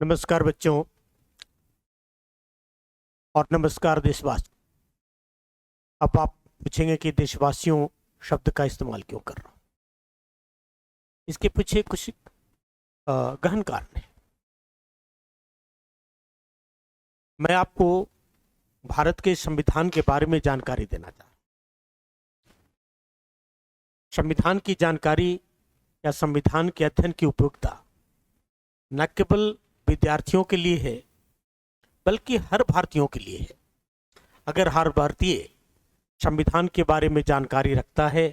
नमस्कार बच्चों और नमस्कार देशवासी। अब आप पूछेंगे कि देशवासियों शब्द का इस्तेमाल क्यों कर रहा हूं। इसके पीछे कुछ गहन कारण है। मैं आपको भारत के संविधान के बारे में जानकारी देना चाह रहा हूं। संविधान की जानकारी या संविधान के अध्ययन की उपयोगिता न केवल विद्यार्थियों के लिए है बल्कि हर भारतीयों के लिए है। अगर हर भारतीय संविधान के बारे में जानकारी रखता है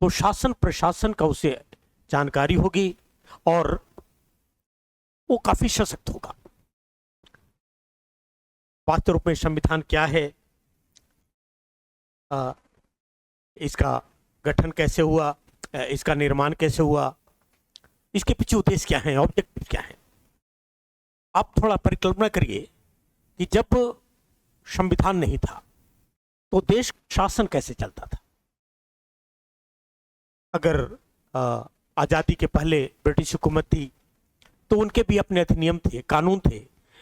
तो शासन प्रशासन का उसे जानकारी होगी और वो काफी सशक्त होगा। वास्तव रूप में संविधान क्या है, इसका गठन कैसे हुआ, इसका निर्माण कैसे हुआ, इसके पीछे उद्देश्य क्या है, ऑब्जेक्टिव क्या है। आप थोड़ा परिकल्पना करिए कि जब संविधान नहीं था तो देश शासन कैसे चलता था। अगर आजादी के पहले ब्रिटिश हुकूमत थी तो उनके भी अपने अधिनियम थे, कानून थे,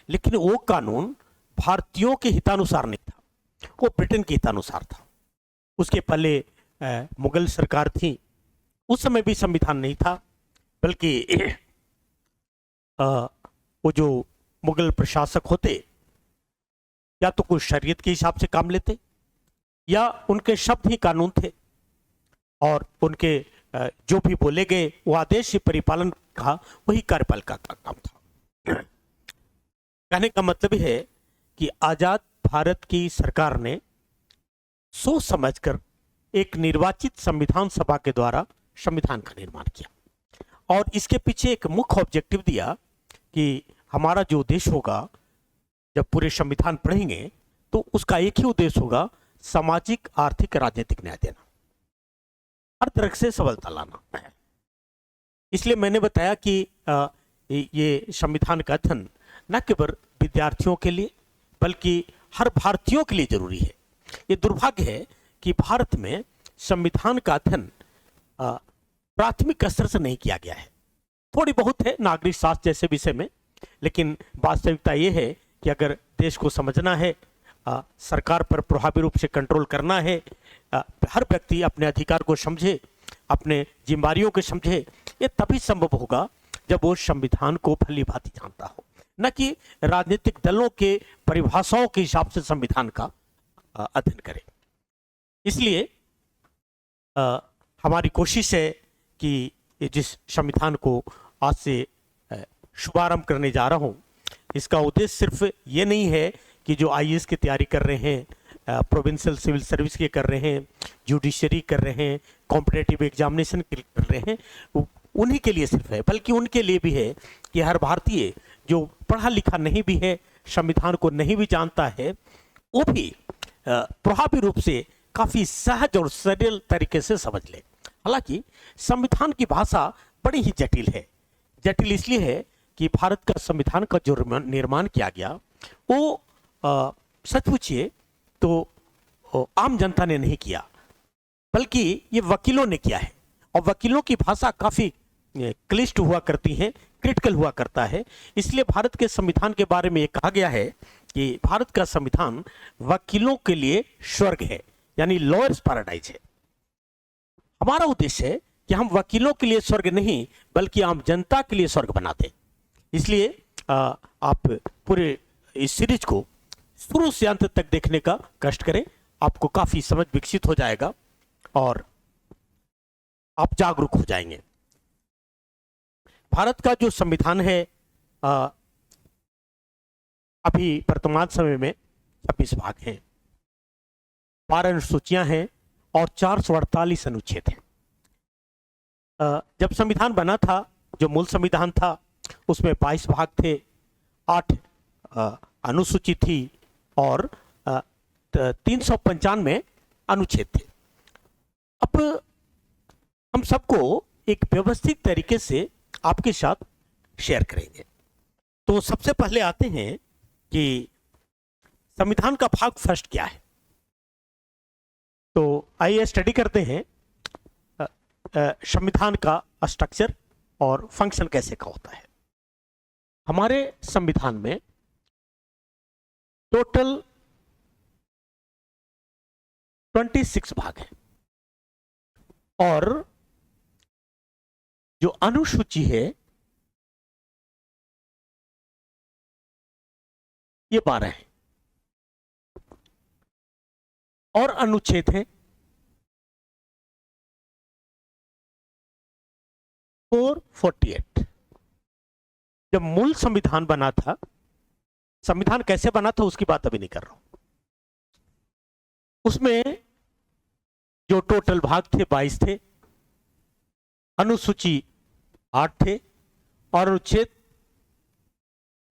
लेकिन वो कानून भारतीयों के हितानुसार नहीं था, वो ब्रिटेन के हितानुसार था। उसके पहले मुगल सरकार थी, उस समय भी संविधान नहीं था, बल्कि वो जो मुगल प्रशासक होते या तो कोई शरीयत के हिसाब से काम लेते या उनके शब्द ही कानून थे और उनके जो भी बोले गए वो आदेश परिपालन का वही कार्यपालिका का काम था। कहने का मतलब है कि आजाद भारत की सरकार ने सोच समझकर एक निर्वाचित संविधान सभा के द्वारा संविधान का निर्माण किया और इसके पीछे एक मुख्य ऑब्जेक्टिव दिया कि हमारा जो उद्देश्य होगा, जब पूरे संविधान पढ़ेंगे तो उसका एक ही उद्देश्य होगा, सामाजिक आर्थिक राजनीतिक न्याय देना, हर तरह से सबलता लाना है। इसलिए मैंने बताया कि ये संविधान का अध्ययन न केवल विद्यार्थियों के लिए बल्कि हर भारतीयों के लिए जरूरी है। ये दुर्भाग्य है कि भारत में संविधान का अध्ययन प्राथमिक स्तर से नहीं किया गया है। थोड़ी बहुत है नागरिक शास्त्र जैसे विषय में, लेकिन वास्तविकता ये है कि अगर देश को समझना है, सरकार पर प्रभावी रूप से कंट्रोल करना है, हर व्यक्ति अपने अधिकार को समझे, अपने जिम्मेदारियों को समझे, ये तभी संभव होगा जब वो संविधान को भली भांति जानता हो, न कि राजनीतिक दलों के परिभाषाओं के हिसाब से संविधान का अध्ययन करे। इसलिए हमारी कोशिश है कि जिस संविधान को आज से शुभारंभ करने जा रहा हूं, इसका उद्देश्य सिर्फ ये नहीं है कि जो आईएएस की तैयारी कर रहे हैं, प्रोविंशियल सिविल सर्विस के कर रहे हैं, जुडिशरी कर रहे हैं, कॉम्पिटिटिव एग्जामिनेशन कर रहे हैं, उन्हीं के लिए सिर्फ है, बल्कि उनके लिए भी है कि हर भारतीय जो पढ़ा लिखा नहीं भी है, संविधान को नहीं भी जानता है, वो भी प्रभावी रूप से काफी सहज और सरल तरीके से समझ ले। हालांकि संविधान की भाषा बड़ी ही जटिल है। जटिल इसलिए है कि भारत का संविधान का जो निर्माण किया गया वो सच पूछिए तो आम जनता ने नहीं किया, बल्कि ये वकीलों ने किया है। और वकीलों की भाषा काफी क्लिष्ट हुआ करती है, क्रिटिकल हुआ करता है। इसलिए भारत के संविधान के बारे में ये कहा गया है कि भारत का संविधान वकीलों के लिए स्वर्ग है, यानी लॉयर्स पैराडाइज है। हमारा उद्देश्य है कि हम वकीलों के लिए स्वर्ग नहीं बल्कि आम जनता के लिए स्वर्ग बनाते। इसलिए आप पूरे इस सीरीज को शुरू से अंत तक देखने का कष्ट करें, आपको काफी समझ विकसित हो जाएगा और आप जागरूक हो जाएंगे। भारत का जो संविधान है अभी वर्तमान समय में 26 भाग हैं, 12 अनुसूचियां हैं और 448 अनुच्छेद हैं। जब संविधान बना था, जो मूल संविधान था, उसमें 22 भाग थे, 8 अनुसूची थी और 395 अनुच्छेद थे। अब हम सबको एक व्यवस्थित तरीके से आपके साथ शेयर करेंगे। तो सबसे पहले आते हैं कि संविधान का भाग फर्स्ट क्या है। तो आइए स्टडी करते हैं संविधान का स्ट्रक्चर और फंक्शन कैसे का होता है। हमारे संविधान में टोटल 26 भाग है और जो अनुसूची है ये 12 है और अनुच्छेद है 448। जब मूल संविधान बना था, संविधान कैसे बना था उसकी बात अभी नहीं कर रहा हूं, उसमें जो टोटल भाग थे 22 थे, अनुसूची 8 थे और अनुच्छेद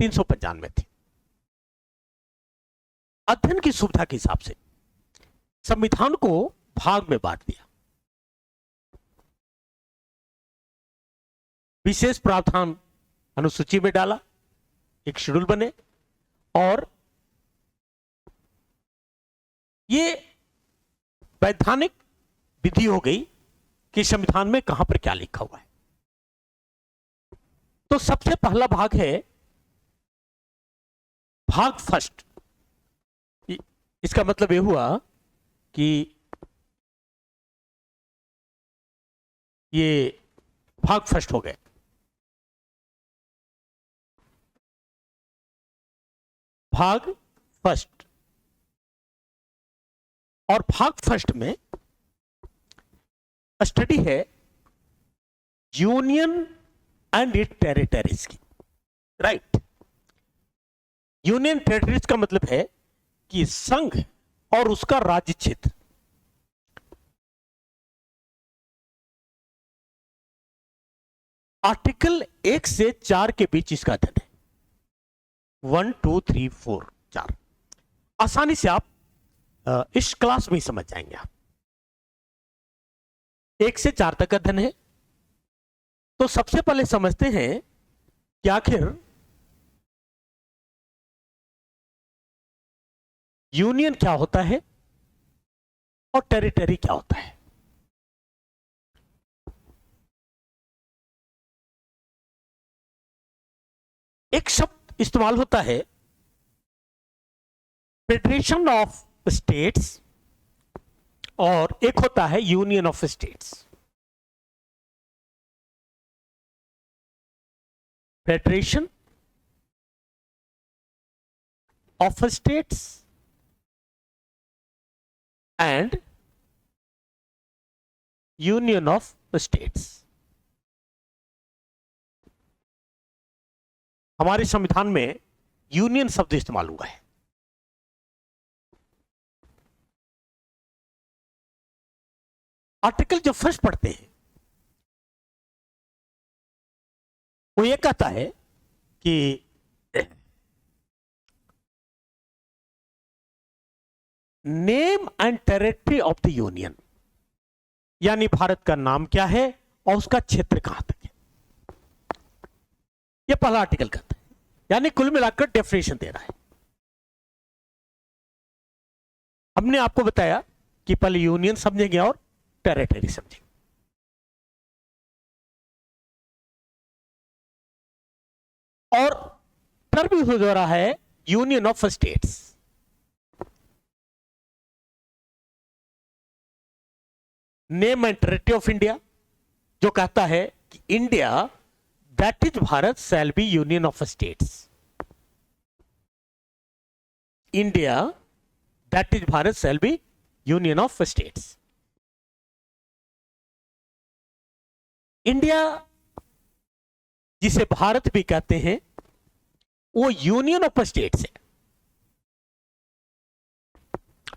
395 थे। अध्ययन की सुविधा के हिसाब से संविधान को भाग में बांट दिया। विशेष प्रावधान अनुसूची में डाला, एक शेड्यूल बने और ये वैधानिक विधि हो गई कि संविधान में कहां पर क्या लिखा हुआ है। तो सबसे पहला भाग है भाग फर्स्ट। इसका मतलब यह हुआ कि ये भाग फर्स्ट हो गए। भाग फर्स्ट, और भाग फर्स्ट में स्टडी है यूनियन एंड इट टेरिटरीज की। राइट, यूनियन टेरिटरीज का मतलब है कि संघ और उसका राज्य क्षेत्र। आर्टिकल 1 से 4 के बीच इसका अध्ययन है। 1 2 3 4 4 आसानी से आप इस क्लास में ही समझ जाएंगे। आप 1 से 4 तक अध्ययन है। तो सबसे पहले समझते हैं कि आखिर यूनियन क्या होता है और टेरिटरी क्या होता है। एक शब्द इस्तेमाल होता है फेडरेशन ऑफ स्टेट्स और एक होता है union of states. Federation of states and union of states. हमारे संविधान में यूनियन शब्द इस्तेमाल हुआ है। आर्टिकल जब फर्स्ट पढ़ते हैं वो ये कहता है कि name and territory of the union, यानी भारत का नाम क्या है और उसका क्षेत्र कहां तक है। यह पहला आर्टिकल कहता है, यानी कुल मिलाकर डेफिनेशन दे रहा है। हमने आपको बताया कि पहले यूनियन समझेंगे और टेरिटरी समझेंगे। और टर्म यूज हो रहा है union of states. Name and territory of India जो कहता है कि India that is Bharat shall be union of states. India that is Bharat shall be union of states. India जिसे भारत भी कहते हैं वो यूनियन ऑफ स्टेट्स है।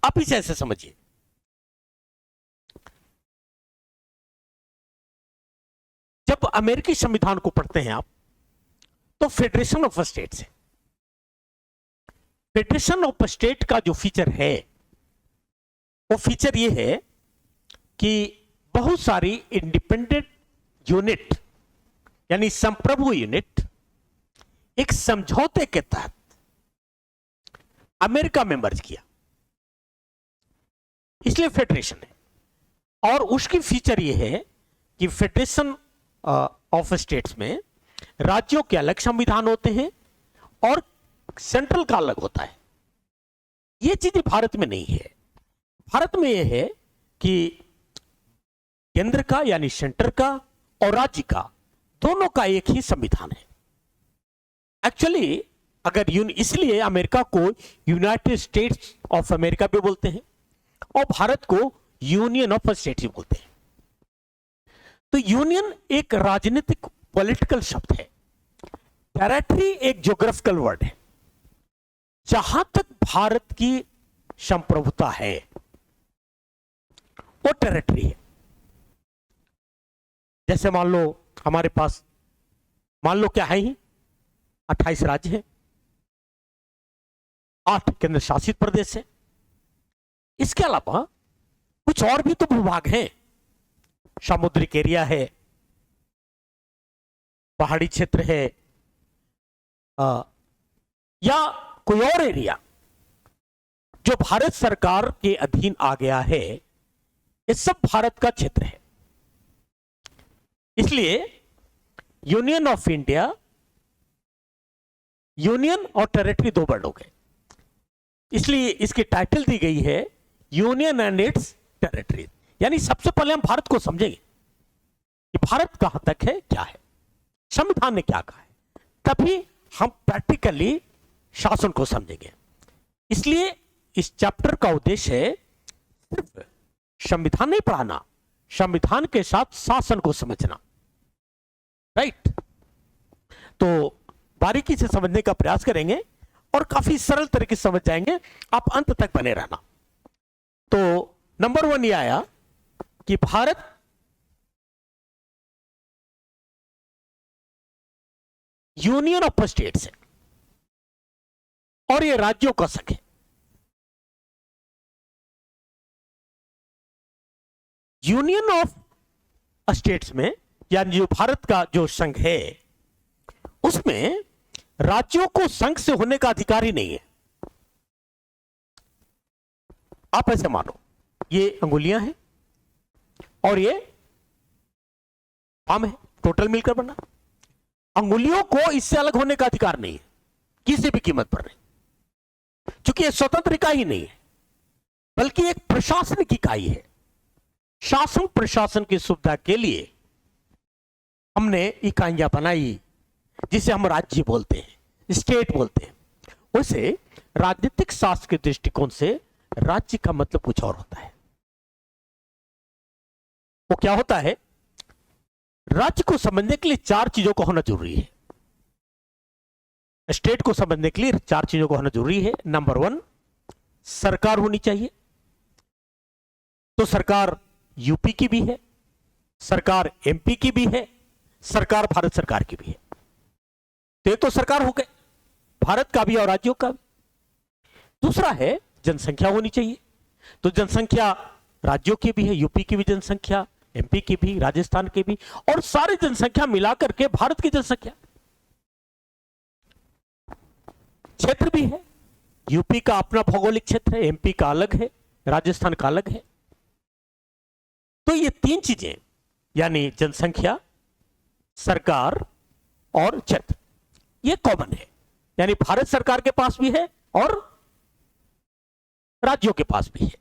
आप इसे ऐसे समझिए, जब अमेरिकी संविधान को पढ़ते हैं आप तो फेडरेशन ऑफ स्टेट्स है। फेडरेशन ऑफ स्टेट का जो फीचर है वो फीचर ये है कि बहुत सारी इंडिपेंडेंट यूनिट यानी संप्रभु यूनिट एक समझौते के तहत अमेरिका में मर्ज किया, इसलिए फेडरेशन है। और उसकी फीचर यह है कि फेडरेशन ऑफ स्टेट्स में राज्यों के अलग संविधान होते हैं और सेंट्रल का अलग होता है। ये चीजें भारत में नहीं है। भारत में यह है कि केंद्र का यानी सेंटर का और राज्य का दोनों का एक ही संविधान है। एक्चुअली अगर इसलिए अमेरिका को यूनाइटेड स्टेट्स ऑफ अमेरिका भी बोलते हैं और भारत को यूनियन ऑफ स्टेट्स भी बोलते हैं। तो यूनियन एक राजनीतिक पॉलिटिकल शब्द है, टेरिटरी एक ज्योग्राफिकल वर्ड है। जहां तक भारत की संप्रभुता है वो टेरिटरी है। जैसे मान लो हमारे पास, मान लो क्या है ही 28 राज्य हैं, 8 केंद्र शासित प्रदेश है। इसके अलावा कुछ और भी तो भूभाग हैं, सामुद्रिक एरिया है, पहाड़ी क्षेत्र है, या कोई और एरिया जो भारत सरकार के अधीन आ गया है। ये सब भारत का क्षेत्र है। इसलिए यूनियन ऑफ इंडिया, यूनियन और टेरिटरी दो वर्ड हो गए, इसलिए इसकी टाइटल दी गई है यूनियन एंड इट्स टेरिटरी। यानी सबसे पहले हम भारत को समझेंगे कि भारत कहां तक है, क्या है, संविधान ने क्या कहा है, तभी हम प्रैक्टिकली शासन को समझेंगे। इसलिए इस चैप्टर का उद्देश्य है सिर्फ संविधान नहीं पढ़ाना, संविधान के साथ शासन को समझना। राइट? तो बारीकी से समझने का प्रयास करेंगे और काफी सरल तरीके से समझ जाएंगे। आप अंत तक बने रहना। तो नंबर 1 ये आया कि भारत यूनियन ऑफ स्टेट्स है और ये राज्यों का संघ है। यूनियन ऑफ स्टेट्स में यानी जो भारत का जो संघ है उसमें राज्यों को संघ से होने का अधिकार ही नहीं है। आप ऐसे मानो ये अंगुलियां हैं और ये पाम है, टोटल मिलकर बना। अंगुलियों को इससे अलग होने का अधिकार नहीं है किसी भी कीमत पर नहीं, क्योंकि ये स्वतंत्र इकाई ही नहीं है बल्कि एक प्रशासनिक इकाई है। शासन प्रशासन की सुविधा के लिए हमने इकाइयां बनाई जिसे हम राज्य बोलते हैं, स्टेट बोलते हैं। वैसे राजनीतिक शास्त्र के दृष्टिकोण से राज्य का मतलब कुछ और होता है। वो क्या होता है? राज्य को समझने के लिए 4 चीजों को होना जरूरी है। स्टेट को समझने के लिए 4 चीजों को होना जरूरी है। नंबर 1, सरकार होनी चाहिए। तो सरकार यूपी की भी है, सरकार एमपी की भी है, सरकार भारत सरकार की भी है। तो एक तो सरकार हो गए भारत का भी और राज्यों का भी। दूसरा है जनसंख्या होनी चाहिए। तो जनसंख्या राज्यों की भी है, यूपी की भी जनसंख्या, एमपी की भी, राजस्थान की भी, और सारी जनसंख्या मिलाकर के भारत की जनसंख्या। क्षेत्र भी है, यूपी का अपना भौगोलिक क्षेत्र है, एमपी का अलग है, राजस्थान का अलग है। तो ये 3 चीजें यानी जनसंख्या, सरकार और क्षेत्र, ये कॉमन है। यानी भारत सरकार के पास भी है और राज्यों के पास भी है।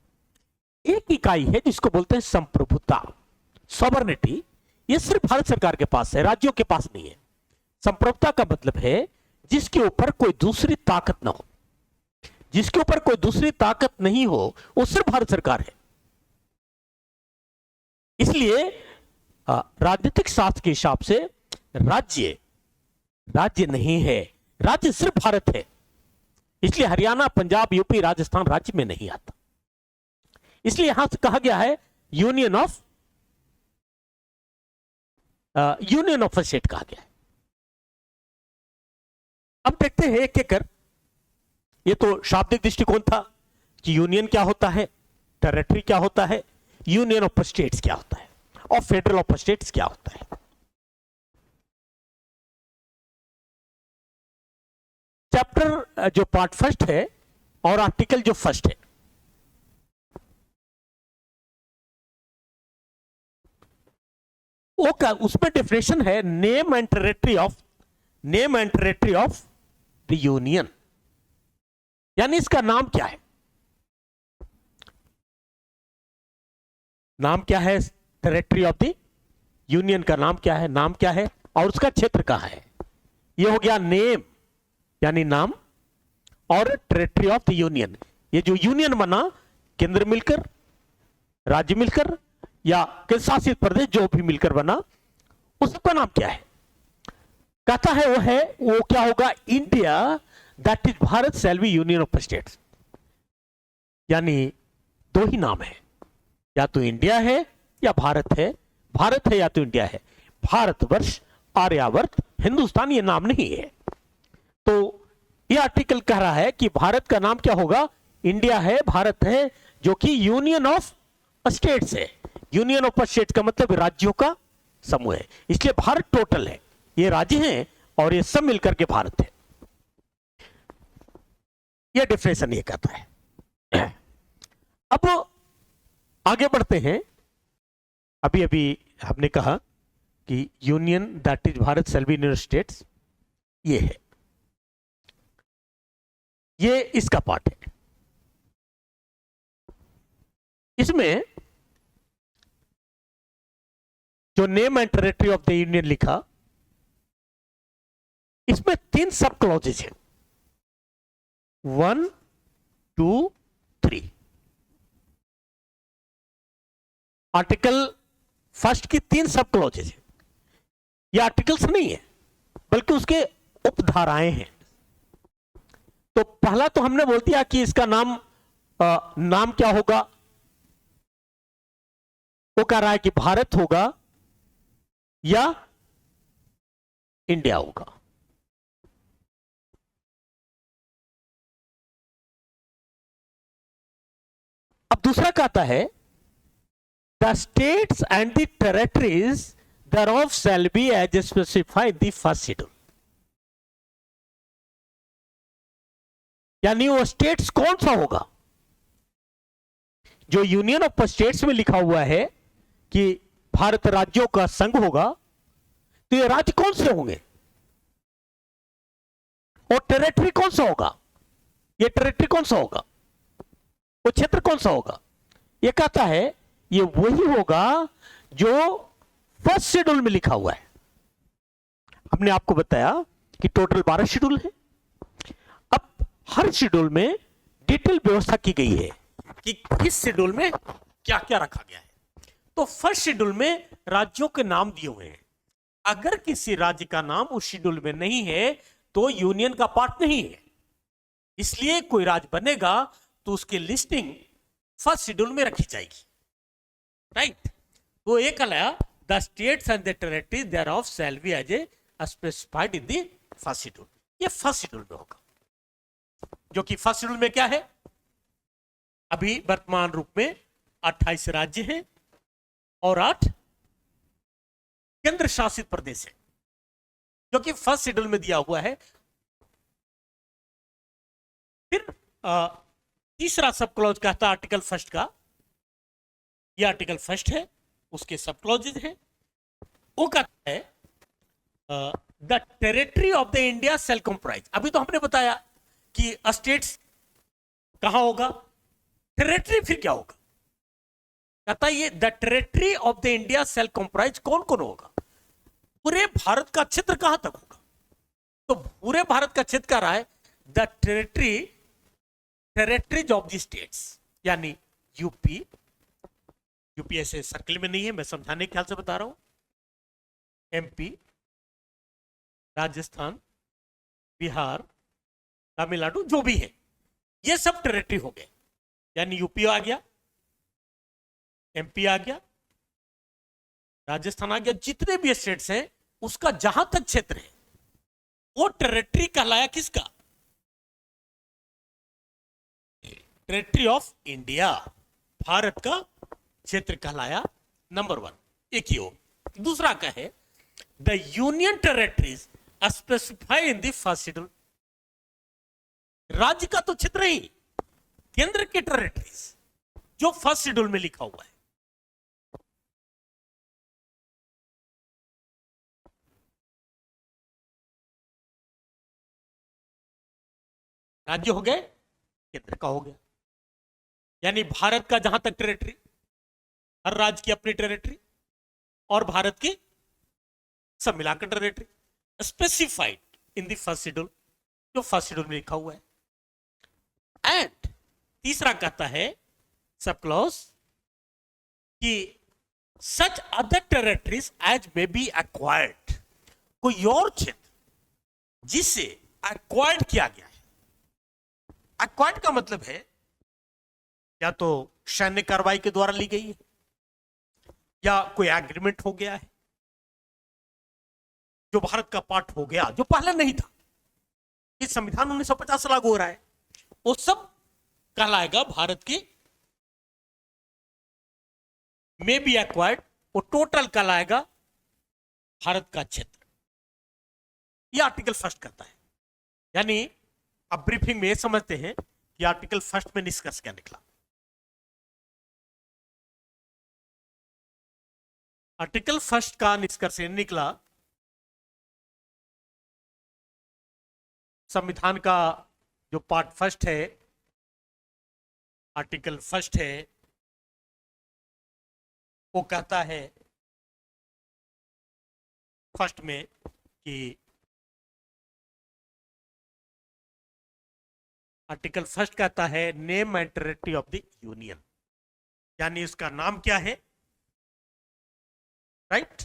एक इकाई है जिसको बोलते हैं संप्रभुता, सॉवरेनिटी। ये सिर्फ भारत सरकार के पास है, राज्यों के पास नहीं है। संप्रभुता का मतलब है जिसके ऊपर कोई दूसरी ताकत ना हो। जिसके ऊपर कोई दूसरी ताकत नहीं हो वो सिर्फ भारत सरकार है। इसलिए राजनीतिक शास्त्र के हिसाब से राज्य नहीं है, राज्य सिर्फ भारत है। इसलिए हरियाणा, पंजाब, यूपी, राजस्थान राज्य में नहीं आता। इसलिए यहां से कहा गया है यूनियन ऑफ स्टेट कहा गया है। अब देखते हैं एक एक कर। ये तो शाब्दिक दृष्टिकोण था कि यूनियन क्या होता है, टेरिटरी क्या होता है, यूनियन ऑफ स्टेट्स क्या होता है और फेडरल ऑफ स्टेट्स क्या होता है। चैप्टर जो पार्ट फर्स्ट है और आर्टिकल जो फर्स्ट है, वो क्या, उसमें डेफिनेशन है name and territory of the union, यानी इसका नाम क्या है? नाम क्या है टेरिटरी ऑफ द यूनियन का? नाम क्या है? नाम क्या है और उसका क्षेत्र कहां है? ये हो गया नेम यानी नाम, और टेरिटरी ऑफ द यूनियन, ये जो यूनियन बना, केंद्र मिलकर, राज्य मिलकर या केंद्र शासित प्रदेश जो भी मिलकर बना, उसका नाम क्या है? कहता है वो क्या होगा? India that is Bharat shall be union of states, यानी दो ही नाम है, या तो इंडिया है या भारत है, भारत है या तो इंडिया है। भारतवर्ष, आर्यावर्त, हिंदुस्तान ये नाम नहीं है। तो ये आर्टिकल कह रहा है कि भारत का नाम क्या होगा? इंडिया है, भारत है, जो कि यूनियन ऑफ स्टेट्स है। यूनियन ऑफ स्टेट्स का मतलब राज्यों का समूह है, इसलिए भारत टोटल है, ये राज्य हैं और ये सब मिलकर के भारत है। ये डिफिनेशन ये कहता है। अब आगे बढ़ते हैं। अभी अभी हमने कहा कि union that is Bharat shall be union states, ये है, ये इसका पार्ट है। इसमें जो name and territory of the union लिखा, इसमें 3 सब क्लॉजेज हैं, 1, 2, 3। आर्टिकल फर्स्ट की 3 सब क्लॉजेज हैं। ये आर्टिकल्स नहीं है बल्कि उसके उपधाराएं हैं। तो पहला तो हमने बोल दिया कि इसका नाम क्या होगा? वो कह रहा है कि भारत होगा या इंडिया होगा। अब दूसरा कहता है the states and the territories thereof shall be as specified the first schedule, यानी वो स्टेट्स कौन सा होगा? जो यूनियन ऑफ स्टेट्स में लिखा हुआ है कि भारत राज्यों का संघ होगा, तो ये राज्य कौन से होंगे और टेरिटरी कौन सा होगा? ये टेरिटरी कौन सा होगा? वो क्षेत्र कौन सा होगा? ये कहता है ये वही होगा जो फर्स्ट शेड्यूल में लिखा हुआ है। हमने आपको बताया कि टोटल 12 शेड्यूल है। अब हर शेड्यूल में डिटेल व्यवस्था की गई है कि किस शेड्यूल में क्या क्या रखा गया है। तो फर्स्ट शेड्यूल में राज्यों के नाम दिए हुए हैं। अगर किसी राज्य का नाम उस शेड्यूल में नहीं है तो यूनियन का पार्ट नहीं है, इसलिए कोई राज्य बनेगा तो उसकी लिस्टिंग फर्स्ट शेड्यूल में रखी जाएगी, राइट? तो एक आया the states and the territories thereof shall be as a specified in the first schedule, ये फर्स्ट शेड्यूल में होगा। जो कि फर्स्ट शेड्यूल में क्या है? अभी वर्तमान रूप में 28 राज्य हैं और 8 केंद्र शासित प्रदेश है, जो कि फर्स्ट शेड्यूल में दिया हुआ है। फिर तीसरा सब क्लॉज कहता है आर्टिकल फर्स्ट का, यह आर्टिकल फर्स्ट है, उसके सब क्लॉजेज हैं। वो कहता है the territory of the India shall comprise. अभी तो हमने बताया कि स्टेट्स कहां होगा, टेरिटरी फिर क्या होगा? कहता है ये the territory of the India shall comprise, कौन कौन होगा? पूरे भारत का क्षेत्र कहां तक होगा? तो पूरे भारत का क्षेत्र कह रहा है the territories of the states, यानी यूपी ऐसे सर्किल में नहीं है, मैं समझाने के ख्याल से बता रहा हूं, एमपी, राजस्थान, बिहार, तमिलनाडु, जो भी है ये सब टेरिटरी हो गए। यानी यूपी आ गया, एमपी आ गया, राजस्थान आ गया, जितने भी स्टेट्स हैं उसका जहां तक क्षेत्र है वो टेरिटरी कहलाया किसका? टेरिटरी ऑफ इंडिया, भारत का क्षेत्र कहलाया नंबर 1, एक ही हो। दूसरा क्या है? The union territories specified in the first schedule, राज्य का तो क्षेत्र ही, केंद्र के टेरिटरीज जो फर्स्ट शेड्यूल में लिखा हुआ है। राज्य हो गए, केंद्र का हो गया। यानी भारत का जहां तक टेरिटरी, हर राज्य की अपनी टेरिटरी और भारत की सब मिलाकर territory specified in the first schedule, जो फर्स्ट शेड्यूल में लिखा हुआ है। एंड तीसरा कहता है सब क्लॉज कि such other territories as may be acquired, कोई और क्षेत्र जिसे एक्वायर्ड किया गया है। एक्वायर्ड का मतलब है या तो सैन्य कार्रवाई के द्वारा ली गई है, या कोई एग्रीमेंट हो गया है जो भारत का पार्ट हो गया, जो पहले नहीं था। ये संविधान 1950 लागू हो रहा है, वो सब कहलाएगा भारत की मे बी एक्वायर्ड, वो टोटल कहलाएगा भारत का क्षेत्र। ये आर्टिकल फर्स्ट कहता है। यानी अब ब्रीफिंग में ये समझते हैं कि आर्टिकल फर्स्ट में निष्कर्ष क्या निकला। आर्टिकल फर्स्ट का निष्कर्ष निकला, संविधान का जो पार्ट फर्स्ट है, आर्टिकल फर्स्ट है, वो कहता है फर्स्ट में कि आर्टिकल फर्स्ट कहता है name and territory of the union, यानी इसका नाम क्या है, राइट।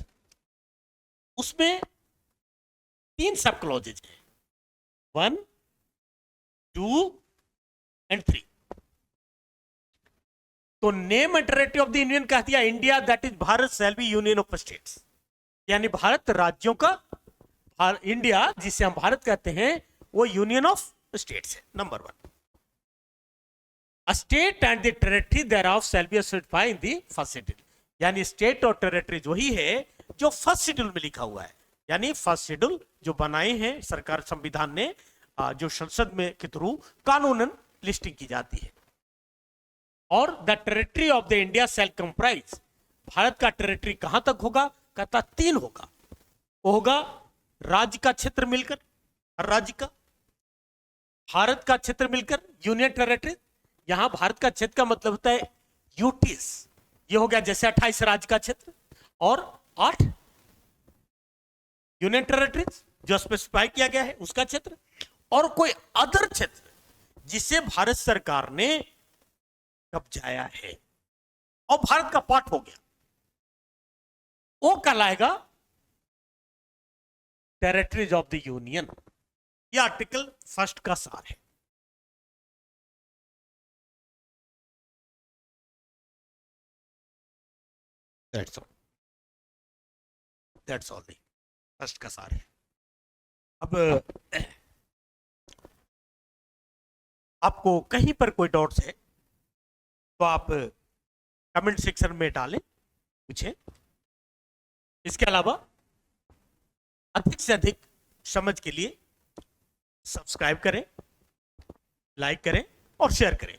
उसमें 3 सब क्लॉजेज हैं, 1, 2 एंड 3। तो name and territory of the union कह दिया India that is Bharat shall be union of states, यानी भारत राज्यों का, इंडिया जिसे हम भारत कहते हैं वो यूनियन ऑफ स्टेट्स है, number 1। A state and the territory thereof shall be specified in the first schedule, यानी स्टेट और टेरिटरी वही है जो फर्स्ट शेड्यूल में लिखा हुआ है। यानी फर्स्ट शेड्यूल जो बनाए हैं सरकार, संविधान ने, जो संसद में के थ्रू कानूनन लिस्टिंग की जाती है। और the territory of the India shall comprise, Bharat का टेरिटरी कहां तक होगा, कहता 3 होगा। वो होगा राज्य का क्षेत्र मिलकर, हर राज्य का, भारत का क्षेत्र मिलकर यूनियन टेरिटरी। यहां भारत का क्षेत्र का मतलब होता है यूटीज, ये हो गया जैसे 28 राज्य का क्षेत्र और 8 यूनियन टेरिटरीज जो स्पेसिफाई किया गया है उसका क्षेत्र, और कोई अदर क्षेत्र जिसे भारत सरकार ने कब्जाया है और भारत का पार्ट हो गया, वो कहलाएगा टेरिटरीज ऑफ द यूनियन। यह आर्टिकल फर्स्ट का सार है। That's all फर्स्ट का सार है। अब आपको कहीं पर कोई डाउट्स है तो आप कमेंट सेक्शन में डालें, पूछें। इसके अलावा अधिक से अधिक समझ के लिए सब्सक्राइब करें, लाइक करें और शेयर करें।